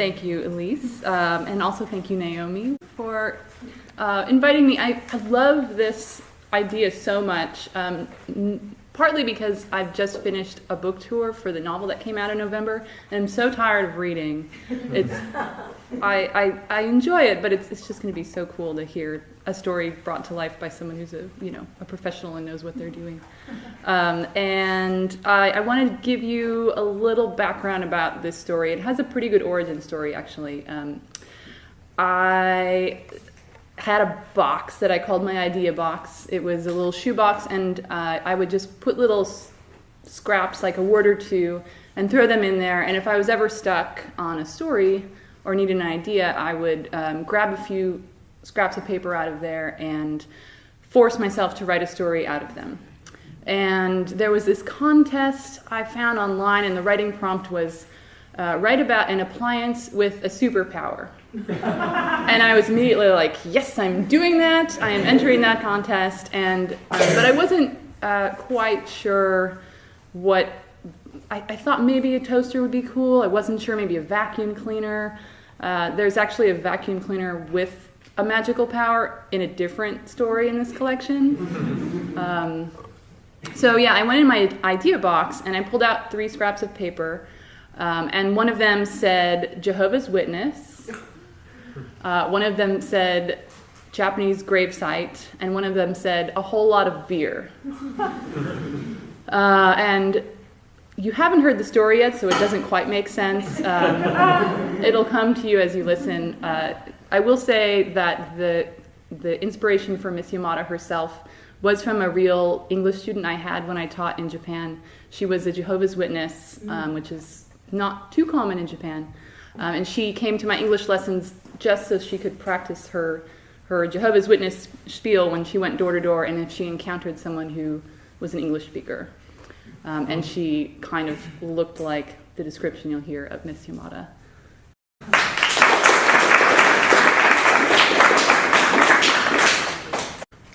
Thank you, Elise, and also thank you, Naomi, for inviting me. I love this idea so much, partly because I've just finished a book tour for the novel that came out in November, and I'm so tired of reading. I enjoy it, but it's just going to be so cool to hear a story brought to life by someone who's a professional and knows what they're doing. And I want to give you a little background about this story. It has a pretty good origin story, actually. I had a box that I called my idea box. It was a little shoebox, and I would just put little scraps, like a word or two, and throw them in there. And if I was ever stuck on a story or needed an idea, I would grab a few scraps of paper out of there and force myself to write a story out of them. And there was this contest I found online, and the writing prompt was, write about an appliance with a superpower. And I was immediately like, yes, I'm doing that. I am entering that contest. And but I wasn't quite sure what, I thought maybe a toaster would be cool. I wasn't sure, maybe a vacuum cleaner. There's actually a vacuum cleaner with a magical power in a different story in this collection. So yeah, I went in my idea box and I pulled out 3 scraps of paper, and one of them said Jehovah's Witness, one of them said Japanese gravesite, and one of them said a whole lot of beer. And you haven't heard the story yet, so it doesn't quite make sense. It'll come to you as you listen. I will say that the inspiration for Miss Yamada herself was from a real English student I had when I taught in Japan. She was a Jehovah's Witness, which is not too common in Japan. And she came to my English lessons just so she could practice her Jehovah's Witness spiel when she went door to door and if she encountered someone who was an English speaker. And she kind of looked like the description you'll hear of Miss Yamada.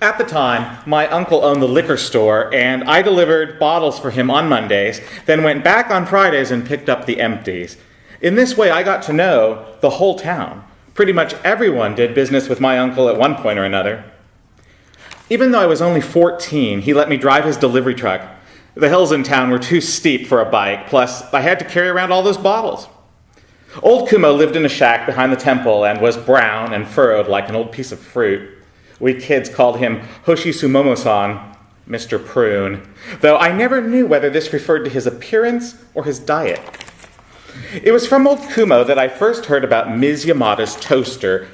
At the time, my uncle owned the liquor store, and I delivered bottles for him on Mondays, then went back on Fridays and picked up the empties. In this way, I got to know the whole town. Pretty much everyone did business with my uncle at one point or another. Even though I was only 14, he let me drive his delivery truck. The hills in town were too steep for a bike, plus I had to carry around all those bottles. Old Kumo lived in a shack behind the temple and was brown and furrowed like an old piece of fruit. We kids called him Hoshi Sumomo-san, Mr. Prune, though I never knew whether this referred to his appearance or his diet. It was from old Kumo that I first heard about Ms. Yamada's toaster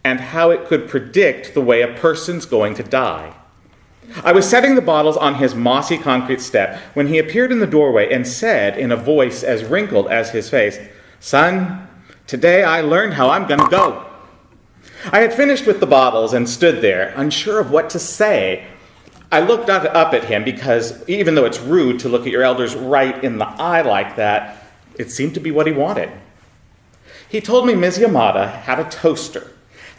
and how it could predict the way a person's going to die. I was setting the bottles on his mossy concrete step when he appeared in the doorway and said in a voice as wrinkled as his face, "Son, today I learned how I'm going to go." I had finished with the bottles and stood there, unsure of what to say. I looked up at him because even though it's rude to look at your elders right in the eye like that, it seemed to be what he wanted. He told me Ms. Yamada had a toaster,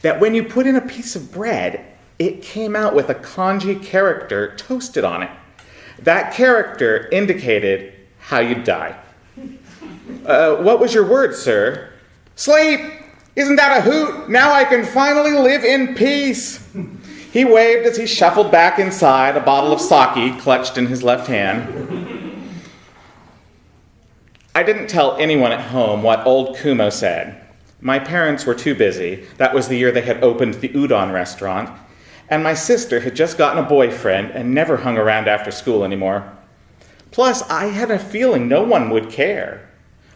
that when you put in a piece of bread, it came out with a kanji character toasted on it. That character indicated how you'd die. What was your word, sir? Sleep! Isn't that a hoot? Now I can finally live in peace. He waved as he shuffled back inside, a bottle of sake clutched in his left hand. I didn't tell anyone at home what old Kumo said. My parents were too busy. That was the year they had opened the udon restaurant. And my sister had just gotten a boyfriend and never hung around after school anymore. Plus, I had a feeling no one would care.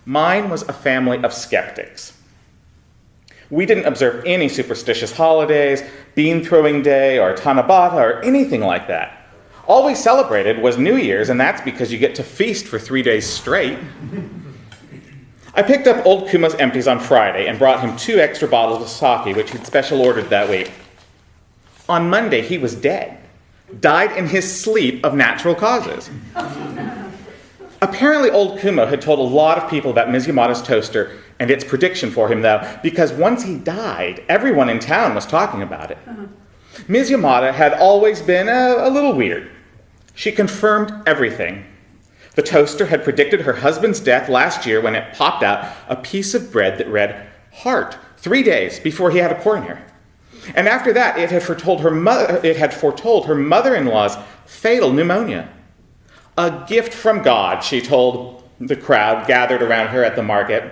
Mine was a family of skeptics. We didn't observe any superstitious holidays, bean throwing day, or Tanabata, or anything like that. All we celebrated was New Year's, and that's because you get to feast for 3 days straight. I picked up old Kumo's empties on Friday and brought him 2 extra bottles of sake, which he'd special ordered that week. On Monday, he was dead. Died in his sleep of natural causes. Apparently, old Kumo had told a lot of people about Ms. Yamada's toaster and its prediction for him, though, because once he died, everyone in town was talking about it. Ms. Yamada had always been a little weird. She confirmed everything. The toaster had predicted her husband's death last year when it popped out a piece of bread that read, "Heart," 3 days before he had a coronary. And after that, it had foretold her mother-in-law's fatal pneumonia. A gift from God, she told the crowd gathered around her at the market.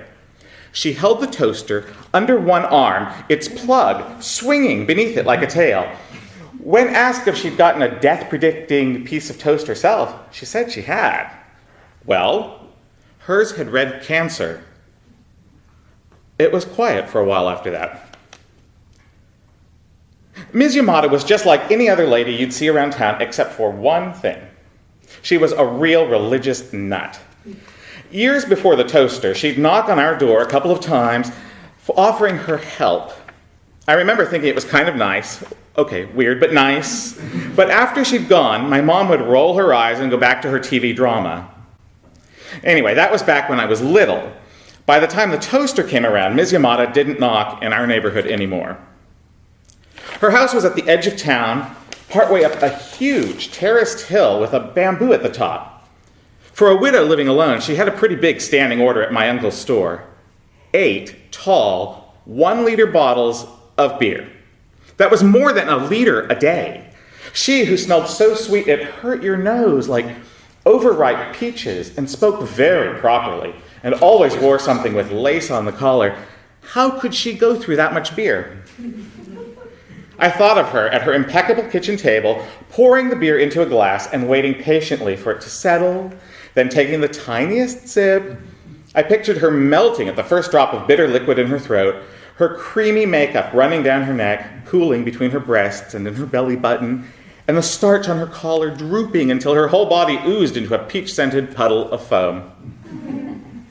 She held the toaster under one arm, its plug swinging beneath it like a tail. When asked if she'd gotten a death-predicting piece of toast herself, she said she had. Well, hers had read cancer. It was quiet for a while after that. Ms. Yamada was just like any other lady you'd see around town, except for one thing. She was a real religious nut. Years before the toaster, she'd knock on our door a couple of times, offering her help. I remember thinking it was kind of nice. Okay, weird, but nice. But after she'd gone, my mom would roll her eyes and go back to her TV drama. Anyway, that was back when I was little. By the time the toaster came around, Ms. Yamada didn't knock in our neighborhood anymore. Her house was at the edge of town, partway up a huge terraced hill with a bamboo at the top. For a widow living alone, she had a pretty big standing order at my uncle's store. 8 tall, 1-liter bottles of beer. That was more than a liter a day. She, who smelled so sweet it hurt your nose like overripe peaches and spoke very properly and always wore something with lace on the collar, how could she go through that much beer? I thought of her at her impeccable kitchen table, pouring the beer into a glass and waiting patiently for it to settle, then taking the tiniest sip. I pictured her melting at the first drop of bitter liquid in her throat, her creamy makeup running down her neck, pooling between her breasts and in her belly button, and the starch on her collar drooping until her whole body oozed into a peach-scented puddle of foam.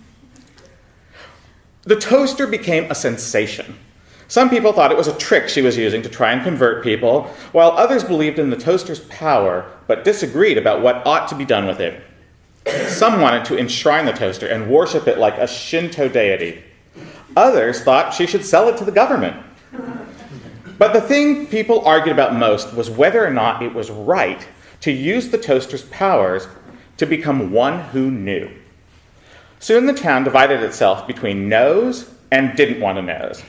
The toaster became a sensation. Some people thought it was a trick she was using to try and convert people, while others believed in the toaster's power, but disagreed about what ought to be done with it. Some wanted to enshrine the toaster and worship it like a Shinto deity. Others thought she should sell it to the government. But the thing people argued about most was whether or not it was right to use the toaster's powers to become one who knew. Soon the town divided itself between knows and didn't want to knows.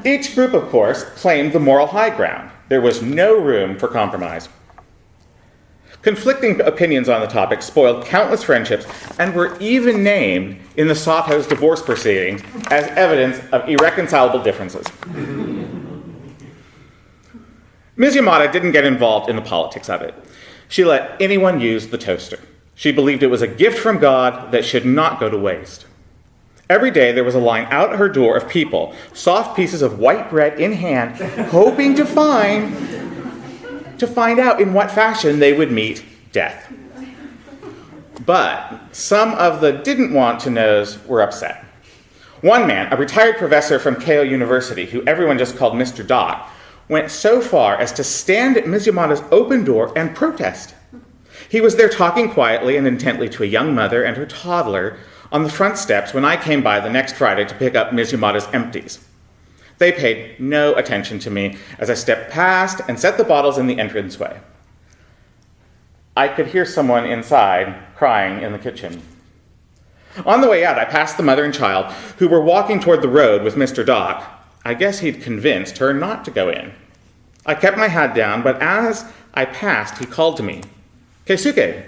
Each group, of course, claimed the moral high ground. There was no room for compromise. Conflicting opinions on the topic spoiled countless friendships and were even named in the Sato's divorce proceedings as evidence of irreconcilable differences. Ms. Yamada didn't get involved in the politics of it. She let anyone use the toaster. She believed it was a gift from God that should not go to waste. Every day there was a line out her door of people, soft pieces of white bread in hand, hoping to find out in what fashion they would meet death. But some of the didn't want to knows were upset. One man, a retired professor from Keio University, who everyone just called Mr. Doc, went so far as to stand at Ms. Yamada's open door and protest. He was there talking quietly and intently to a young mother and her toddler on the front steps when I came by the next Friday to pick up Ms. Yamada's empties. They paid no attention to me as I stepped past and set the bottles in the entranceway. I could hear someone inside crying in the kitchen. On the way out, I passed the mother and child who were walking toward the road with Mr. Doc. I guess he'd convinced her not to go in. I kept my hat down, but as I passed, he called to me, "Keisuke."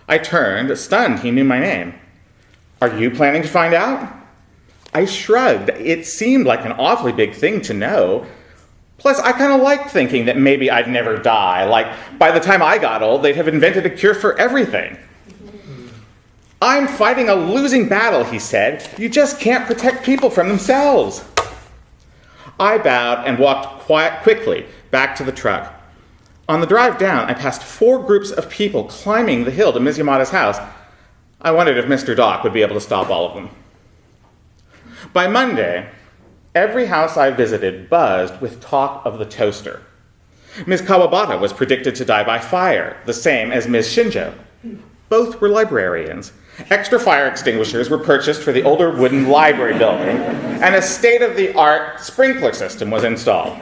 I turned, stunned he knew my name. "Are you planning to find out?" I shrugged. It seemed like an awfully big thing to know. Plus, I kind of liked thinking that maybe I'd never die. Like, by the time I got old, they'd have invented a cure for everything. "I'm fighting a losing battle," he said. "You just can't protect people from themselves." I bowed and walked quickly back to the truck. On the drive down, I passed 4 groups of people climbing the hill to Ms. Yamada's house. I wondered if Mr. Doc would be able to stop all of them. By Monday, every house I visited buzzed with talk of the toaster. Ms. Kawabata was predicted to die by fire, the same as Ms. Shinjo. Both were librarians. Extra fire extinguishers were purchased for the older wooden library building, and a state-of-the-art sprinkler system was installed.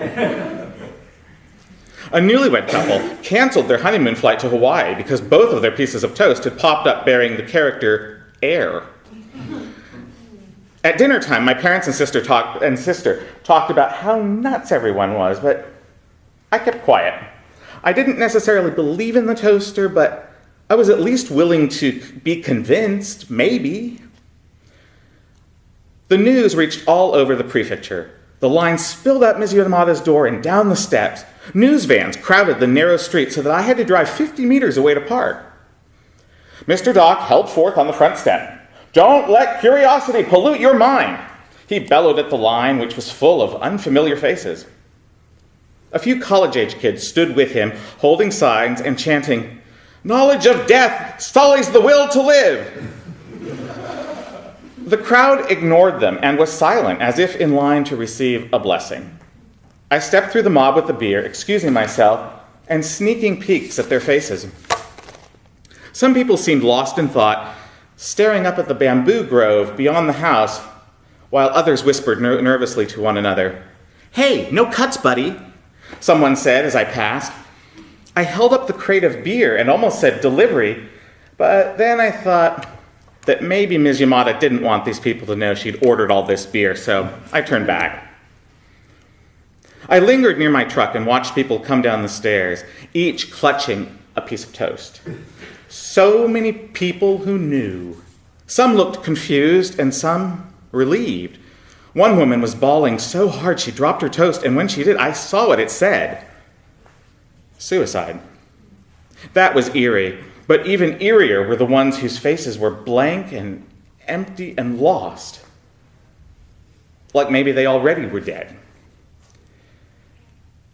A newlywed couple canceled their honeymoon flight to Hawaii because both of their pieces of toast had popped up bearing the character air. At dinner time, my parents and sister talked about how nuts everyone was, but I kept quiet. I didn't necessarily believe in the toaster, but I was at least willing to be convinced, maybe. The news reached all over the prefecture. The line spilled out Ms. Yamada's door and down the steps. News vans crowded the narrow street so that I had to drive 50 meters away to park. Mr. Doc held forth on the front step. "Don't let curiosity pollute your mind," he bellowed at the line, which was full of unfamiliar faces. A few college-age kids stood with him, holding signs and chanting, "Knowledge of death sullies the will to live." The crowd ignored them and was silent, as if in line to receive a blessing. I stepped through the mob with the beer, excusing myself and sneaking peeks at their faces. Some people seemed lost in thought, staring up at the bamboo grove beyond the house, while others whispered nervously to one another. "Hey, no cuts, buddy," someone said as I passed. I held up the crate of beer and almost said delivery, but then I thought that maybe Ms. Yamada didn't want these people to know she'd ordered all this beer, so I turned back. I lingered near my truck and watched people come down the stairs, each clutching a piece of toast. So many people who knew. Some looked confused and some relieved. One woman was bawling so hard she dropped her toast, and when she did, I saw what it said. Suicide. That was eerie, but even eerier were the ones whose faces were blank and empty and lost. Like maybe they already were dead.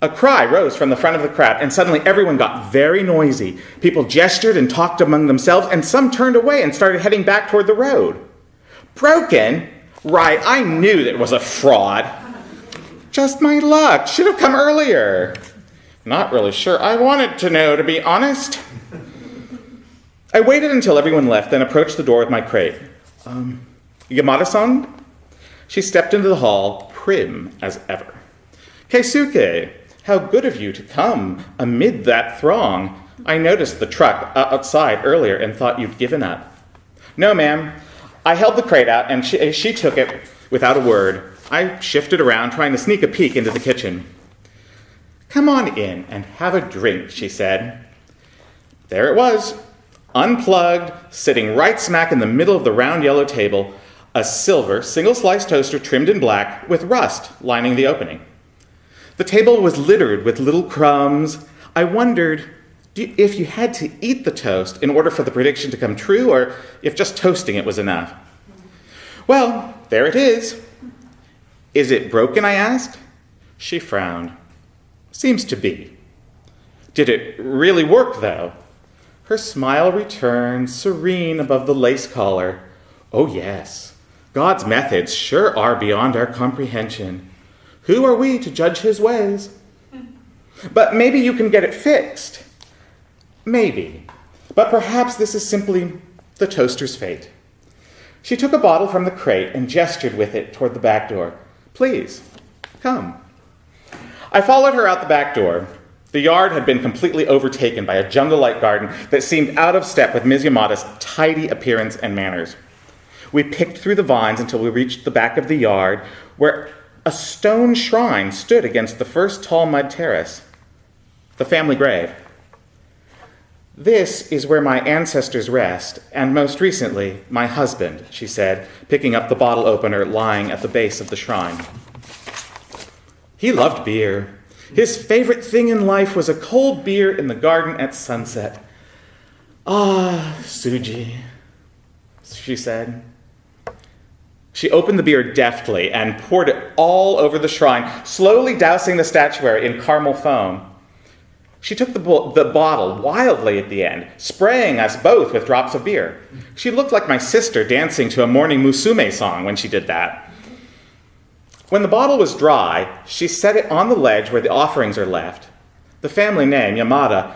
A cry rose from the front of the crowd, and suddenly everyone got very noisy. People gestured and talked among themselves, and some turned away and started heading back toward the road. Broken? Right, I knew that it was a fraud. Just my luck. Should have come earlier. Not really sure I wanted to know, to be honest. I waited until everyone left, then approached the door with my crate. Yamada-san? She stepped into the hall, prim as ever. Keisuke, how good of you to come amid that throng. I noticed the truck outside earlier and thought you'd given up. No, ma'am. I held the crate out and she took it without a word. I shifted around, trying to sneak a peek into the kitchen. Come on in and have a drink, she said. There it was, unplugged, sitting right smack in the middle of the round yellow table, a silver single-slice toaster trimmed in black with rust lining the opening. The table was littered with little crumbs. I wondered if you had to eat the toast in order for the prediction to come true, or if just toasting it was enough. Well, there it is. Is it broken, I asked. She frowned. Seems to be. Did it really work, though? Her smile returned, serene above the lace collar. Oh, yes. God's methods sure are beyond our comprehension. Who are we to judge his ways? But maybe you can get it fixed. Maybe. But perhaps this is simply the toaster's fate. She took a bottle from the crate and gestured with it toward the back door. Please, come. I followed her out the back door. The yard had been completely overtaken by a jungle-like garden that seemed out of step with Ms. Yamada's tidy appearance and manners. We picked through the vines until we reached the back of the yard, where a stone shrine stood against the first tall mud terrace, the family grave. This is where my ancestors rest, and most recently, my husband, she said, picking up the bottle opener lying at the base of the shrine. He loved beer. His favorite thing in life was a cold beer in the garden at sunset. Ah, Suji, she said. She opened the beer deftly and poured it all over the shrine, slowly dousing the statuary in caramel foam. She took the bottle wildly at the end, spraying us both with drops of beer. She looked like my sister dancing to a morning musume song when she did that. When the bottle was dry, she set it on the ledge where the offerings are left. The family name, Yamada,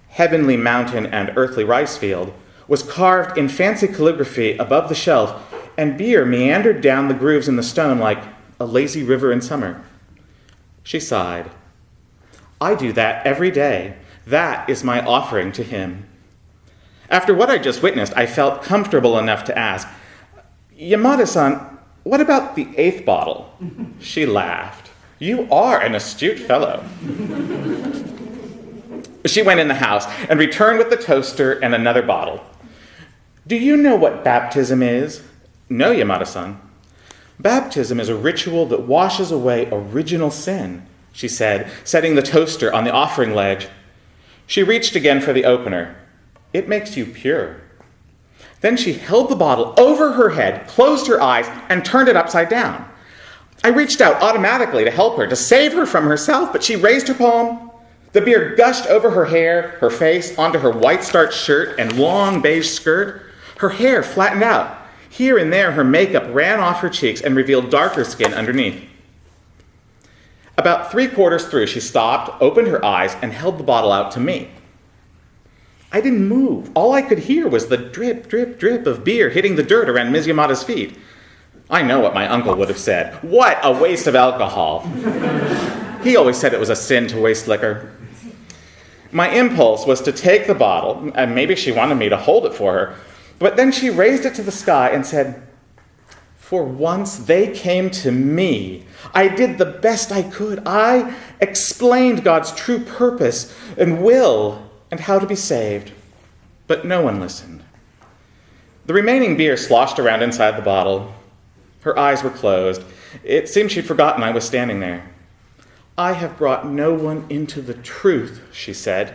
heavenly mountain and earthly rice field, was carved in fancy calligraphy above the shelf, and beer meandered down the grooves in the stone like a lazy river in summer. She sighed. I do that every day. That is my offering to him. After what I just witnessed, I felt comfortable enough to ask, Yamada-san, what about the 8th bottle? She laughed. You are an astute fellow. She went in the house and returned with the toaster and another bottle. Do you know what baptism is? No, Yamada-san. Baptism is a ritual that washes away original sin, she said, setting the toaster on the offering ledge. She reached again for the opener. It makes you pure. Then she held the bottle over her head, closed her eyes, and turned it upside down. I reached out automatically to help her, to save her from herself, but she raised her palm. The beer gushed over her hair, her face, onto her white starched shirt and long beige skirt. Her hair flattened out. Here and there, her makeup ran off her cheeks and revealed darker skin underneath. About 3/4 through, she stopped, opened her eyes, and held the bottle out to me. I didn't move. All I could hear was the drip, drip, drip of beer hitting the dirt around Ms. Yamada's feet. I know what my uncle would have said. What a waste of alcohol. He always said it was a sin to waste liquor. My impulse was to take the bottle, and maybe she wanted me to hold it for her, but then she raised it to the sky and said, for once they came to me. I did the best I could. I explained God's true purpose and will and how to be saved. But no one listened. The remaining beer sloshed around inside the bottle. Her eyes were closed. It seemed she'd forgotten I was standing there. I have brought no one into the truth, she said.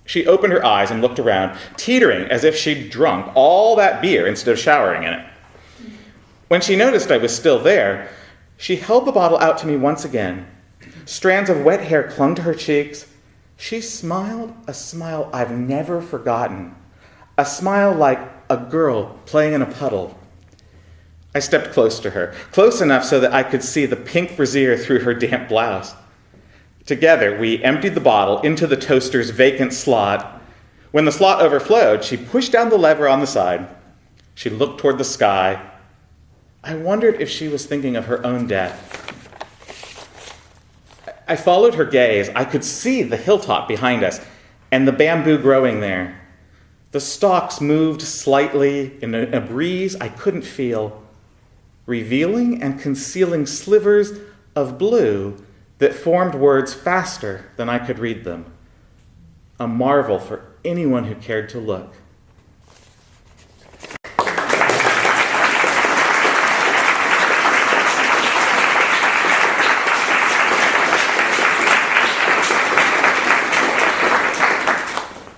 She opened her eyes and looked around, teetering as if she'd drunk all that beer instead of showering in it. When she noticed I was still there, she held the bottle out to me once again. Strands of wet hair clung to her cheeks. She smiled a smile I've never forgotten, a smile like a girl playing in a puddle. I stepped close to her, close enough so that I could see the pink brassiere through her damp blouse. Together, we emptied the bottle into the toaster's vacant slot. When the slot overflowed, she pushed down the lever on the side. She looked toward the sky. I wondered if she was thinking of her own death. I followed her gaze. I could see the hilltop behind us and the bamboo growing there. The stalks moved slightly in a breeze I couldn't feel, revealing and concealing slivers of blue that formed words faster than I could read them. A marvel for anyone who cared to look.